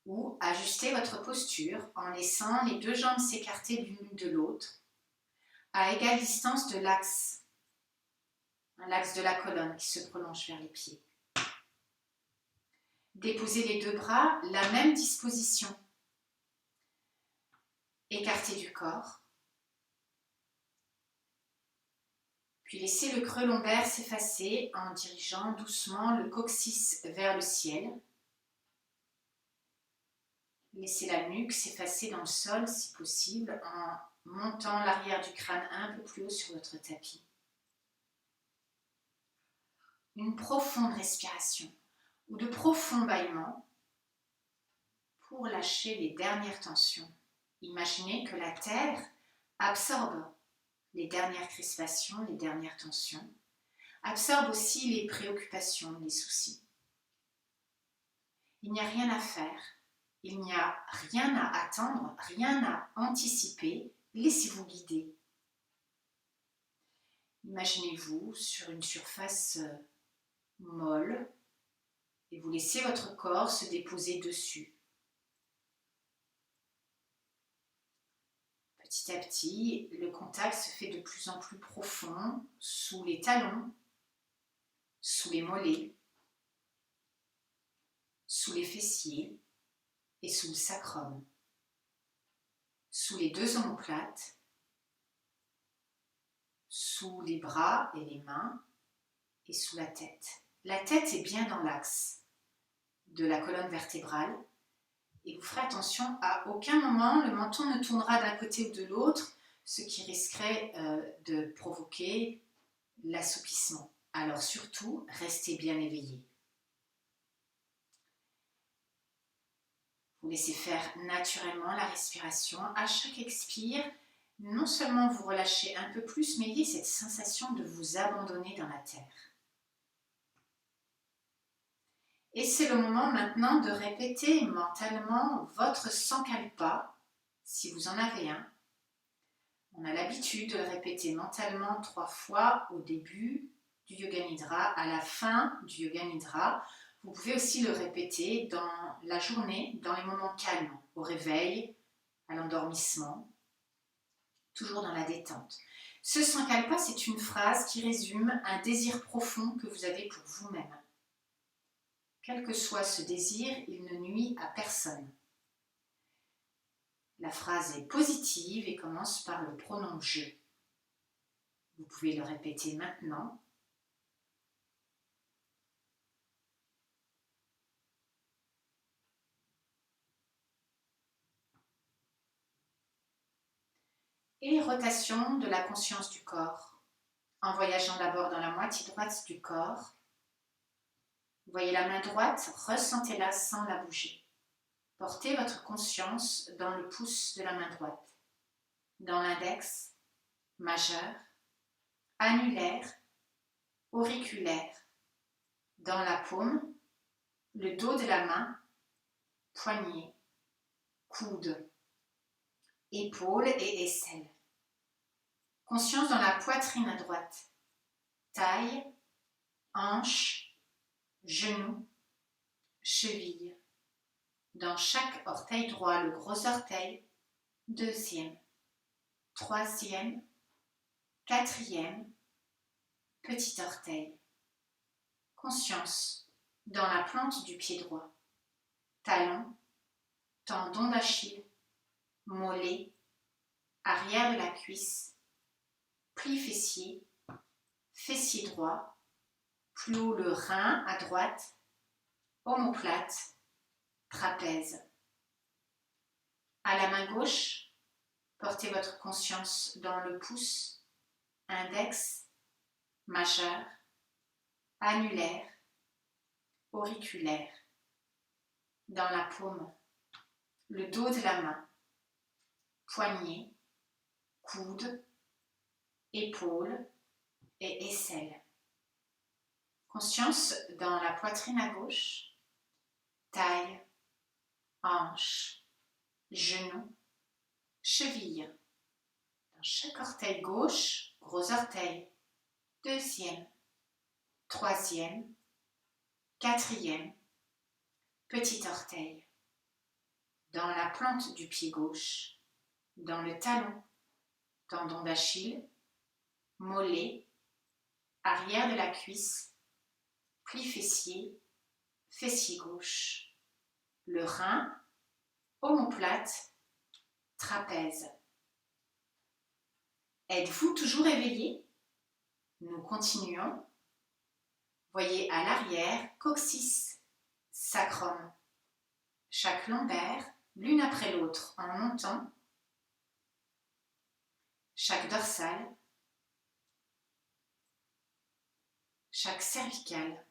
ou ajuster votre posture en laissant les deux jambes s'écarter l'une de l'autre à égale distance de l'axe de la colonne qui se prolonge vers les pieds. Déposez les deux bras, la même disposition. Écartez du corps. Puis laissez le creux lombaire s'effacer en dirigeant doucement le coccyx vers le ciel. Laissez la nuque s'effacer dans le sol si possible en montant l'arrière du crâne un peu plus haut sur votre tapis. Une profonde respiration ou de profonds bâillements pour lâcher les dernières tensions. Imaginez que la terre absorbe les dernières crispations, les dernières tensions, absorbe aussi les préoccupations, les soucis. Il n'y a rien à faire, il n'y a rien à attendre, rien à anticiper, laissez-vous guider. Imaginez-vous sur une surface molle et vous laissez votre corps se déposer dessus. Petit à petit, le contact se fait de plus en plus profond sous les talons, sous les mollets, sous les fessiers et sous le sacrum, sous les deux omoplates, sous les bras et les mains et sous la tête. La tête est bien dans l'axe de la colonne vertébrale et vous ferez attention, à aucun moment le menton ne tournera d'un côté ou de l'autre, ce qui risquerait de provoquer l'assoupissement. Alors surtout, restez bien éveillé. Vous laissez faire naturellement la respiration. À chaque expire, non seulement vous relâchez un peu plus, mais ayez cette sensation de vous abandonner dans la terre. Et c'est le moment maintenant de répéter mentalement votre Sankalpa, si vous en avez un. On a l'habitude de le répéter mentalement 3 fois au début du Yoga Nidra, à la fin du Yoga Nidra. Vous pouvez aussi le répéter dans la journée, dans les moments calmes, au réveil, à l'endormissement, toujours dans la détente. Ce Sankalpa, c'est une phrase qui résume un désir profond que vous avez pour vous-même. Quel que soit ce désir, il ne nuit à personne. La phrase est positive et commence par le pronom « je ». Vous pouvez le répéter maintenant. Et rotation de la conscience du corps, en voyageant d'abord dans la moitié droite du corps. Voyez la main droite, ressentez-la sans la bouger. Portez votre conscience dans le pouce de la main droite, dans l'index, majeur, annulaire, auriculaire, dans la paume, le dos de la main, poignet, coude, épaules et aisselle. Conscience dans la poitrine à droite, taille, hanche, genou, cheville. Dans chaque orteil droit, le gros orteil, deuxième, troisième, quatrième, petit orteil. Conscience dans la plante du pied droit, talon, tendon d'Achille, mollet, arrière de la cuisse, pli fessier, fessier droit, plus haut le rein à droite, omoplate, trapèze. À la main gauche, portez votre conscience dans le pouce, index, majeur, annulaire, auriculaire, dans la paume, le dos de la main, poignet, coude, épaule et aisselle. Conscience dans la poitrine à gauche, taille, hanche, genou, cheville. Dans chaque orteil gauche, gros orteil, deuxième, troisième, quatrième, petit orteil. Dans la plante du pied gauche, dans le talon, tendon d'Achille, mollet, arrière de la cuisse, pli fessier, fessier gauche, le rein, omoplate, trapèze. Êtes-vous toujours éveillé? Nous continuons. Voyez à l'arrière, coccyx, sacrum. Chaque lombaire, l'une après l'autre en montant. Chaque dorsale. Chaque cervicale.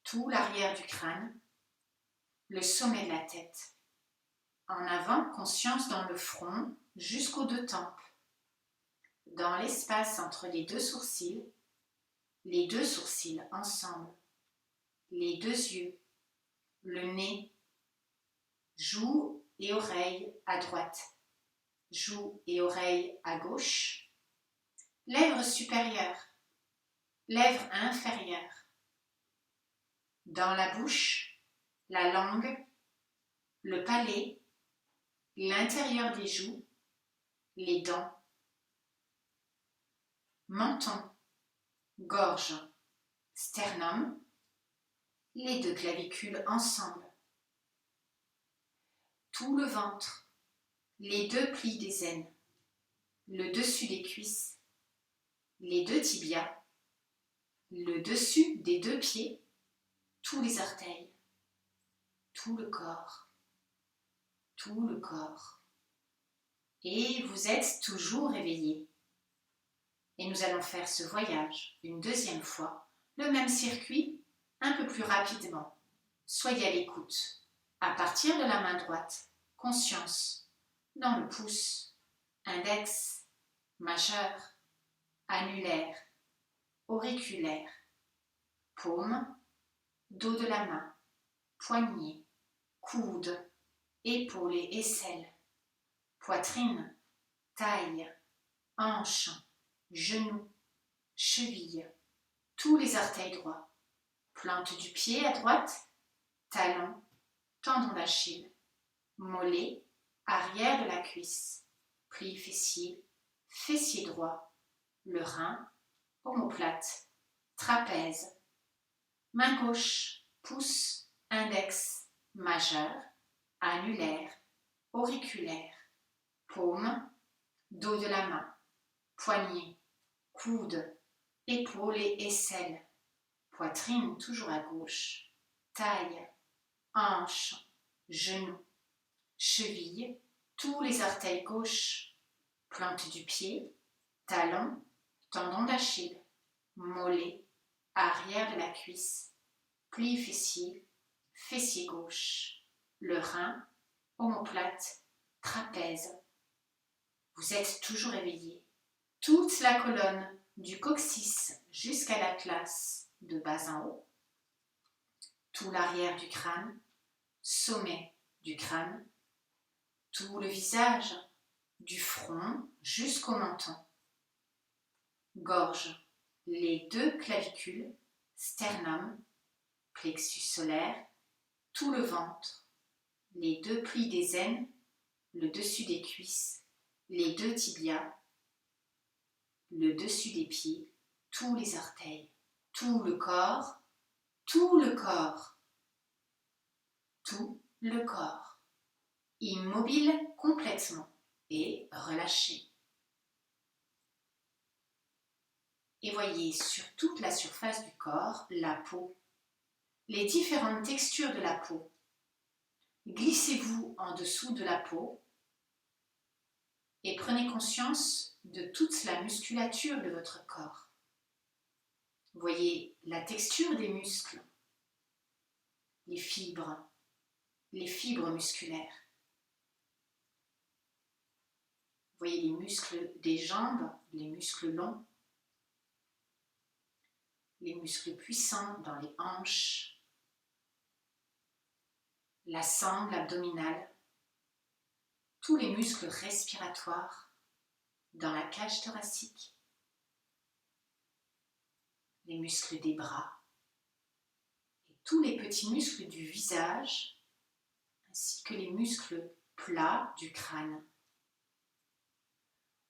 Tout l'arrière du crâne. Le sommet de la tête. En avant, conscience dans le front jusqu'aux 2 tempes. Dans l'espace entre les 2 sourcils ensemble, les 2 yeux, le nez, joues et oreilles à droite, joues et oreilles à gauche, lèvres supérieures, lèvres inférieures. Dans la bouche, la langue, le palais, l'intérieur des joues, les dents. Menton, gorge, sternum, les 2 clavicules ensemble. Tout le ventre, les 2 plis des aines, le dessus des cuisses, les 2 tibias, le dessus des 2 pieds, tous les orteils, tout le corps, tout le corps. Et vous êtes toujours éveillé. Et nous allons faire ce voyage une deuxième fois, le même circuit, un peu plus rapidement. Soyez à l'écoute. À partir de la main droite, conscience, dans le pouce, index, majeur, annulaire, auriculaire, paume, dos de la main, poignet, coude, épaules et aisselles, poitrine, taille, hanche, genou, cheville, tous les orteils droits, plante du pied à droite, talon, tendon d'Achille, mollet, arrière de la cuisse, pli fessier, fessier droit, le rein, omoplate, trapèze, main gauche, pouce, index, majeur, annulaire, auriculaire, paume, dos de la main, poignet, coude, épaules et aisselles, poitrine toujours à gauche, taille, hanche, genou, cheville, tous les orteils gauche, plante du pied, talon, tendon d'Achille, mollet, arrière de la cuisse, pli fessier, fessier gauche, le rein, omoplate, trapèze. Vous êtes toujours éveillé. Toute la colonne du coccyx jusqu'à l'atlas, de bas en haut, tout l'arrière du crâne, sommet du crâne, tout le visage, du front jusqu'au menton, gorge, les deux clavicules, sternum, plexus solaire, tout le ventre, les deux plis des aines, le dessus des cuisses, les deux tibias, le dessus des pieds, tous les orteils, tout le corps, tout le corps, tout le corps, immobile complètement et relâché. Et voyez sur toute la surface du corps la peau, les différentes textures de la peau. Glissez-vous en dessous de la peau et prenez conscience de toute la musculature de votre corps. Voyez la texture des muscles, les fibres musculaires. Voyez les muscles des jambes, les muscles longs, les muscles puissants dans les hanches, la sangle abdominale, tous les muscles respiratoires dans la cage thoracique, les muscles des bras et tous les petits muscles du visage ainsi que les muscles plats du crâne.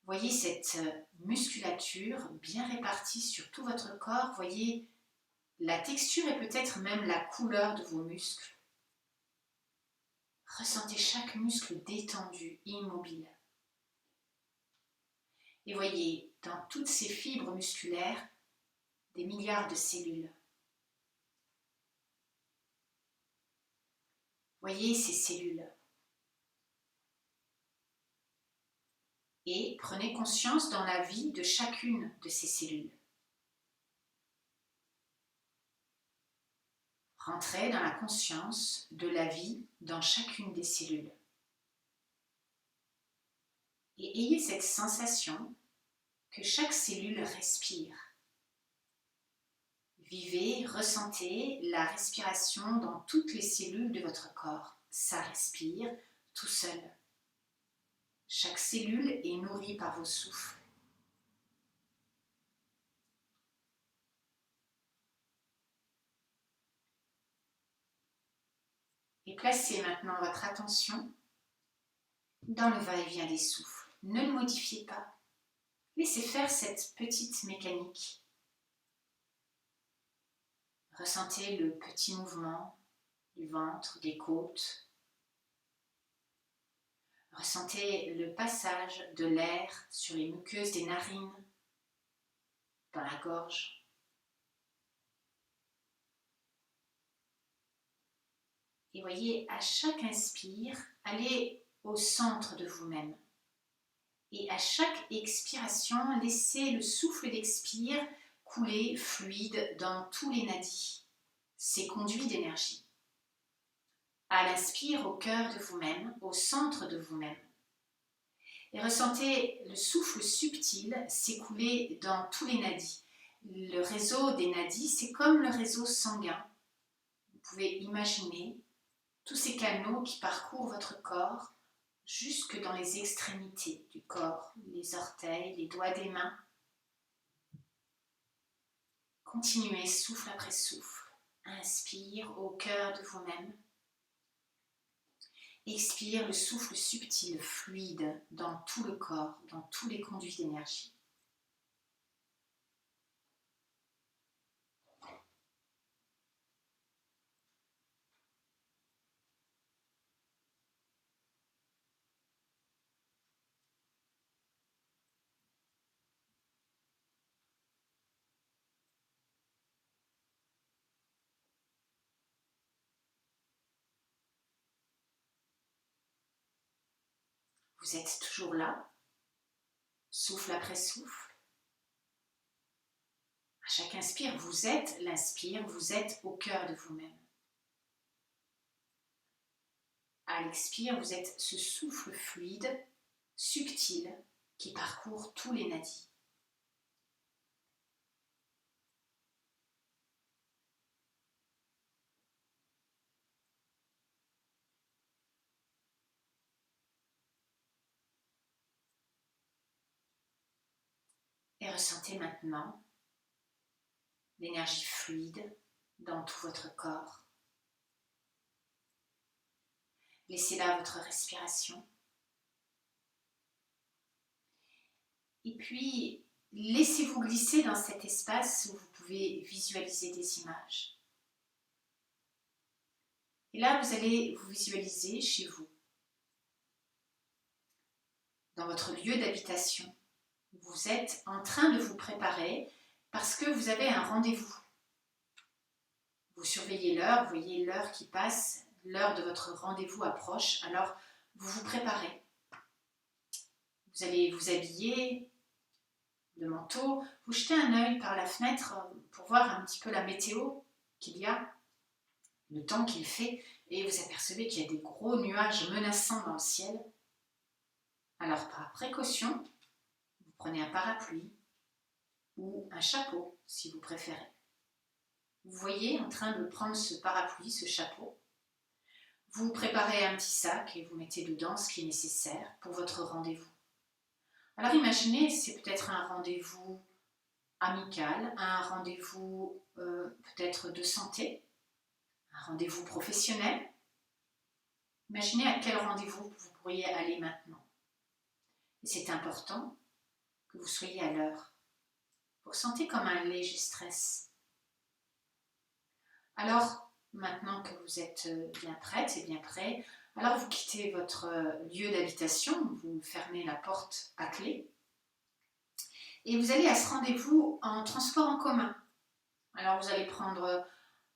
Voyez cette musculature bien répartie sur tout votre corps. Voyez la texture et peut-être même la couleur de vos muscles. Ressentez chaque muscle détendu, immobile. Et voyez dans toutes ces fibres musculaires des milliards de cellules. Voyez ces cellules. Et prenez conscience dans la vie de chacune de ces cellules. Rentrez dans la conscience de la vie dans chacune des cellules. Et ayez cette sensation que chaque cellule respire. Vivez, ressentez la respiration dans toutes les cellules de votre corps. Ça respire tout seul. Chaque cellule est nourrie par vos souffles. Et placez maintenant votre attention dans le va-et-vient des souffles. Ne le modifiez pas. Laissez faire cette petite mécanique. Ressentez le petit mouvement du ventre, des côtes. Ressentez le passage de l'air sur les muqueuses des narines, dans la gorge. Et voyez, à chaque inspire, allez au centre de vous-même. Et à chaque expiration, laissez le souffle d'expire couler fluide dans tous les nadis, ces conduits d'énergie. À l'inspire, au cœur de vous-même, au centre de vous-même. Et ressentez le souffle subtil s'écouler dans tous les nadis. Le réseau des nadis, c'est comme le réseau sanguin. Vous pouvez imaginer tous ces canaux qui parcourent votre corps jusque dans les extrémités du corps, les orteils, les doigts des mains. Continuez souffle après souffle. Inspire au cœur de vous-même. Expire le souffle subtil, fluide, dans tout le corps, dans tous les conduits d'énergie. Vous êtes toujours là, souffle après souffle. À chaque inspire, vous êtes l'inspire, vous êtes au cœur de vous-même. À l'expire, vous êtes ce souffle fluide, subtil, qui parcourt tous les nadis. Et ressentez maintenant l'énergie fluide dans tout votre corps. Laissez là votre respiration. Et puis, laissez-vous glisser dans cet espace où vous pouvez visualiser des images. Et là, vous allez vous visualiser chez vous, dans votre lieu d'habitation. Vous êtes en train de vous préparer parce que vous avez un rendez-vous. Vous surveillez l'heure, vous voyez l'heure qui passe, l'heure de votre rendez-vous approche, alors vous vous préparez. Vous allez vous habiller, le manteau, vous jetez un œil par la fenêtre pour voir un petit peu la météo qu'il y a, le temps qu'il fait, et vous apercevez qu'il y a des gros nuages menaçants dans le ciel. Alors par précaution, vous prenez un parapluie ou un chapeau si vous préférez. Vous voyez en train de prendre ce parapluie, ce chapeau. Vous préparez un petit sac et vous mettez dedans ce qui est nécessaire pour votre rendez-vous. Alors imaginez, c'est peut-être un rendez-vous amical, un rendez-vous peut-être de santé, un rendez-vous professionnel. Imaginez à quel rendez-vous vous pourriez aller maintenant. Et c'est important que vous soyez à l'heure. Vous ressentez comme un léger stress. Alors, maintenant que vous êtes bien prête et bien prêt, alors vous quittez votre lieu d'habitation, vous fermez la porte à clé et vous allez à ce rendez-vous en transport en commun. Alors vous allez prendre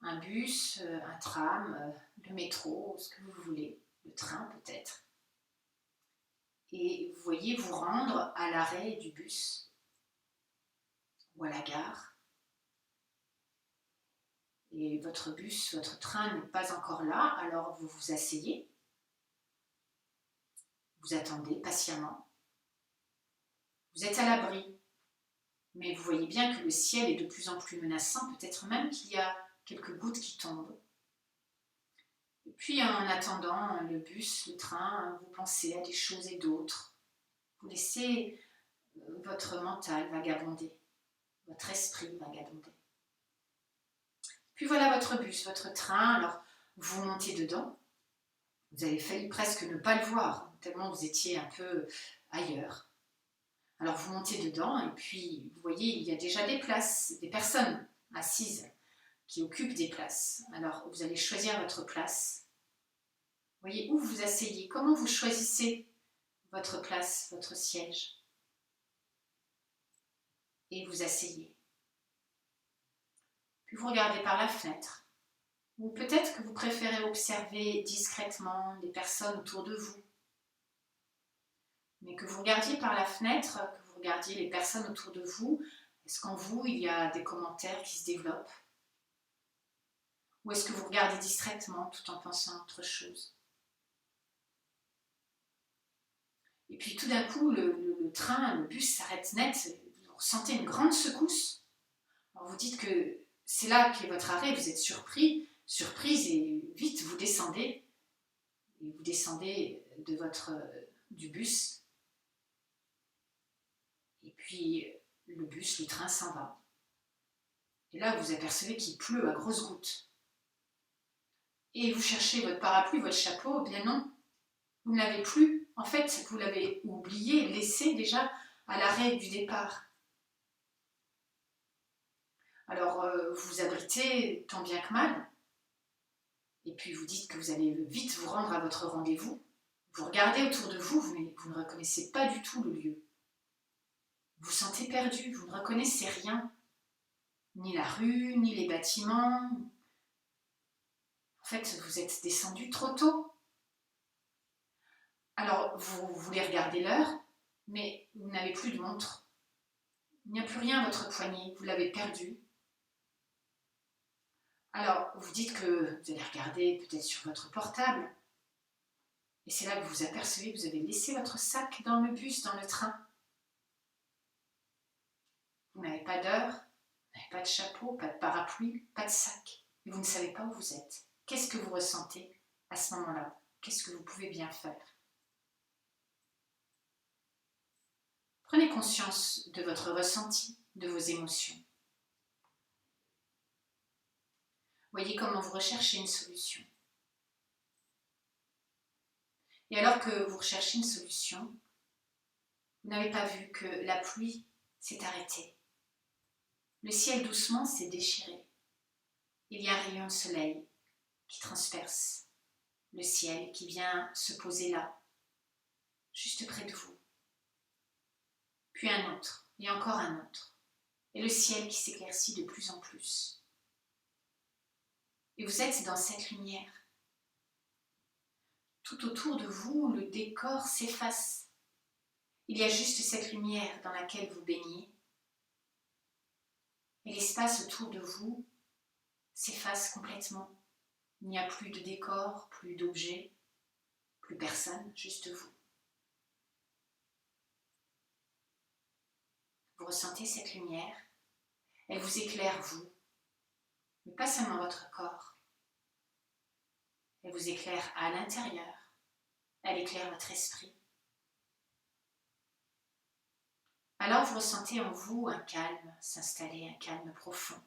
un bus, un tram, le métro, ce que vous voulez, le train peut-être. Et vous voyez vous rendre à l'arrêt du bus ou à la gare. Et votre bus, votre train n'est pas encore là, alors vous vous asseyez, vous attendez patiemment. Vous êtes à l'abri, mais vous voyez bien que le ciel est de plus en plus menaçant, peut-être même qu'il y a quelques gouttes qui tombent. Et puis en attendant le bus, le train, vous pensez à des choses et d'autres. Vous laissez votre mental vagabonder, votre esprit vagabonder. Puis voilà votre bus, votre train, alors vous montez dedans. Vous avez failli presque ne pas le voir, tellement vous étiez un peu ailleurs. Alors vous montez dedans et puis vous voyez, il y a déjà des places, des personnes assises qui occupent des places. Alors vous allez choisir votre place. Vous voyez où vous asseyez, comment vous choisissez votre place, votre siège. Et vous asseyez. Puis vous regardez par la fenêtre. Ou peut-être que vous préférez observer discrètement les personnes autour de vous. mais que vous regardiez par la fenêtre, que vous regardiez les personnes autour de vous. Est-ce qu'en vous, il y a des commentaires qui se développent? Ou est-ce que vous regardez distraitement tout en pensant à autre chose? Et puis tout d'un coup, le train, le bus s'arrête net, vous ressentez une grande secousse. Alors vous dites que c'est là qu'est votre arrêt, vous êtes surprise et vite vous descendez. Et vous descendez du bus. Et puis le bus, le train s'en va. Et là, vous apercevez qu'il pleut à grosses gouttes. Et vous cherchez votre parapluie, votre chapeau, eh bien non, vous ne l'avez plus. En fait, vous l'avez oublié, laissé déjà à l'arrêt du départ. Alors, vous vous abritez tant bien que mal, et puis vous dites que vous allez vite vous rendre à votre rendez-vous. Vous regardez autour de vous, mais vous ne reconnaissez pas du tout le lieu. Vous vous sentez perdu, vous ne reconnaissez rien. Ni la rue, ni les bâtiments. En fait, vous êtes descendu trop tôt. Alors, vous voulez regarder l'heure, mais vous n'avez plus de montre. Il n'y a plus rien à votre poignet, vous l'avez perdu. Alors, vous dites que vous allez regarder peut-être sur votre portable. Et c'est là que vous apercevez que vous avez laissé votre sac dans le bus, dans le train. Vous n'avez pas d'heure, vous n'avez pas de chapeau, pas de parapluie, pas de sac. Et vous ne savez pas où vous êtes. Qu'est-ce que vous ressentez à ce moment-là? Qu'est-ce que vous pouvez bien faire? Prenez conscience de votre ressenti, de vos émotions. Voyez comment vous recherchez une solution. Et alors que vous recherchez une solution, vous n'avez pas vu que la pluie s'est arrêtée. Le ciel doucement s'est déchiré. Il y a un rayon de soleil qui transperce le ciel, qui vient se poser là, juste près de vous. Puis un autre, et encore un autre. Et le ciel qui s'éclaircit de plus en plus. Et vous êtes dans cette lumière. Tout autour de vous, le décor s'efface. Il y a juste cette lumière dans laquelle vous baignez. Et l'espace autour de vous s'efface complètement. Il n'y a plus de décor, plus d'objets, plus personne, juste vous. Vous ressentez cette lumière, elle vous éclaire vous, mais pas seulement votre corps. Elle vous éclaire à l'intérieur, elle éclaire votre esprit. Alors vous ressentez en vous un calme s'installer, un calme profond,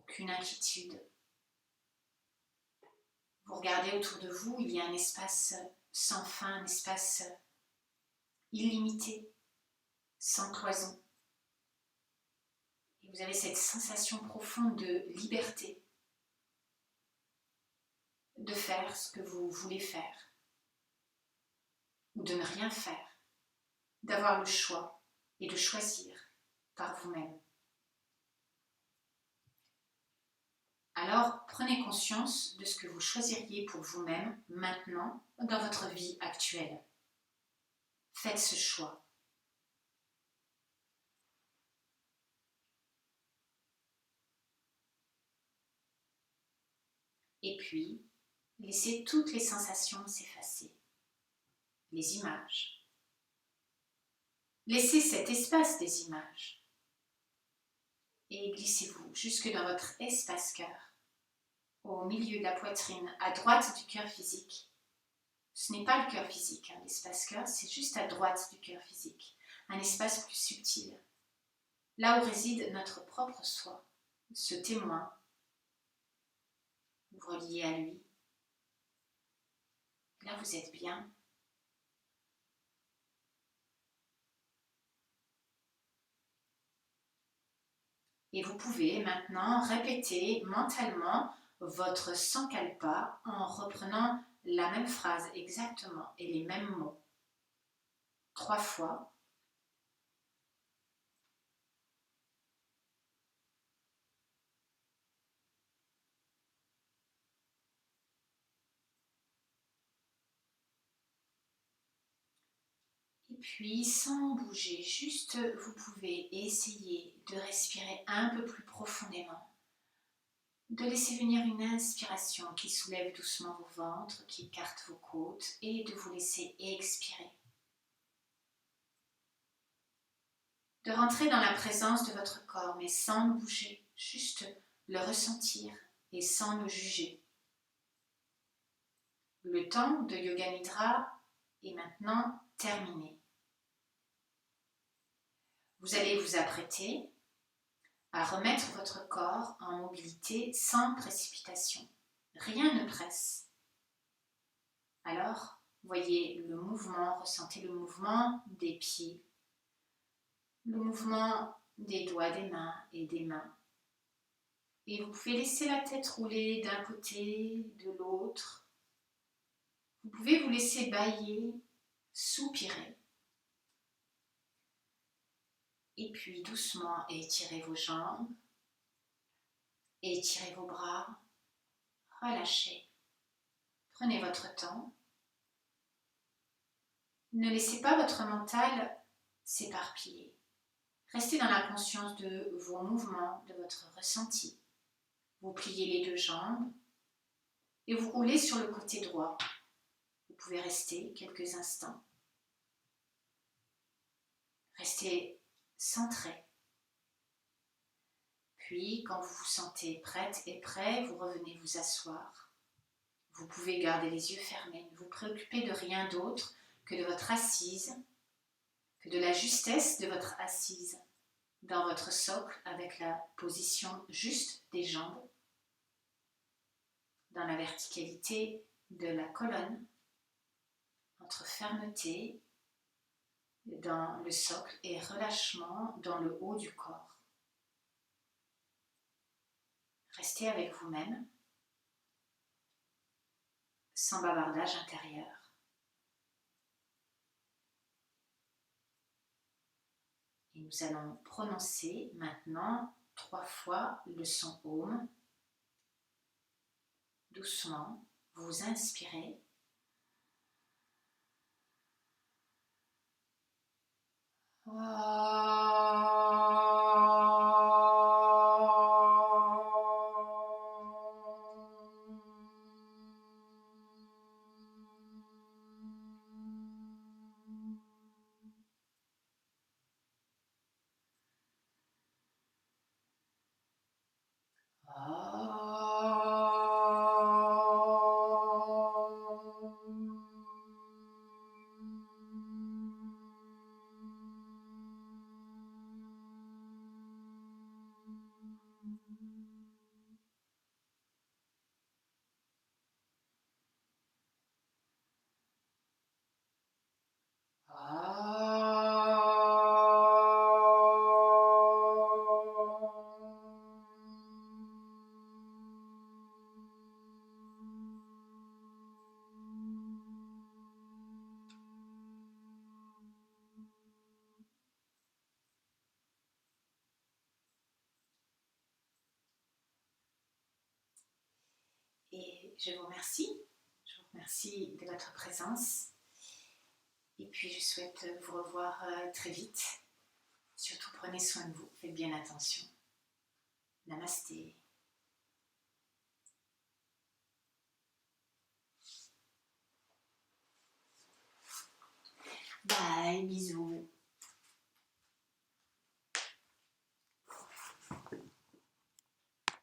aucune inquiétude. Vous regardez autour de vous, il y a un espace sans fin, un espace illimité, sans cloison. Et vous avez cette sensation profonde de liberté, de faire ce que vous voulez faire, ou de ne rien faire, d'avoir le choix et de choisir par vous-même. Alors, prenez conscience de ce que vous choisiriez pour vous-même maintenant dans votre vie actuelle. Faites ce choix. Et puis, laissez toutes les sensations s'effacer. Les images. Laissez cet espace des images. Et glissez-vous jusque dans votre espace-cœur, au milieu de la poitrine, à droite du cœur physique. Ce n'est pas le cœur physique, hein, l'espace-cœur, c'est juste à droite du cœur physique, un espace plus subtil. Là où réside notre propre soi, ce témoin, vous reliez à lui. Là, vous êtes bien. Et vous pouvez maintenant répéter mentalement votre sankalpa en reprenant la même phrase exactement et les mêmes mots. 3 fois. puis, sans bouger, juste vous pouvez essayer de respirer un peu plus profondément, de laisser venir une inspiration qui soulève doucement vos ventres, qui écarte vos côtes et de vous laisser expirer. De rentrer dans la présence de votre corps, mais sans le bouger, juste le ressentir et sans le juger. Le temps de Yoga Nidra est maintenant terminé. Vous allez vous apprêter à remettre votre corps en mobilité sans précipitation. Rien ne presse. Alors, voyez le mouvement, ressentez le mouvement des pieds, le mouvement des doigts des mains et des mains. Et vous pouvez laisser la tête rouler d'un côté, de l'autre. Vous pouvez vous laisser bâiller, soupirer. Et puis doucement étirez vos jambes, étirez vos bras, relâchez. Prenez votre temps. Ne laissez pas votre mental s'éparpiller. Restez dans la conscience de vos mouvements, de votre ressenti. Vous pliez les deux jambes et vous roulez sur le côté droit. Vous pouvez rester quelques instants. Restez centré. Puis, quand vous vous sentez prête et prêt, vous revenez vous asseoir. Vous pouvez garder les yeux fermés. Ne vous préoccupez de rien d'autre que de votre assise, que de la justesse de votre assise dans votre socle avec la position juste des jambes, dans la verticalité de la colonne, entre fermeté dans le socle et relâchement dans le haut du corps. Restez avec vous-même, sans bavardage intérieur. Et nous allons prononcer maintenant 3 fois le son Om. Doucement, vous inspirez. Et je vous remercie. Je vous remercie de votre présence. Et puis je souhaite vous revoir très vite. Surtout prenez soin de vous. Faites bien attention. Namasté. Bye, bisous.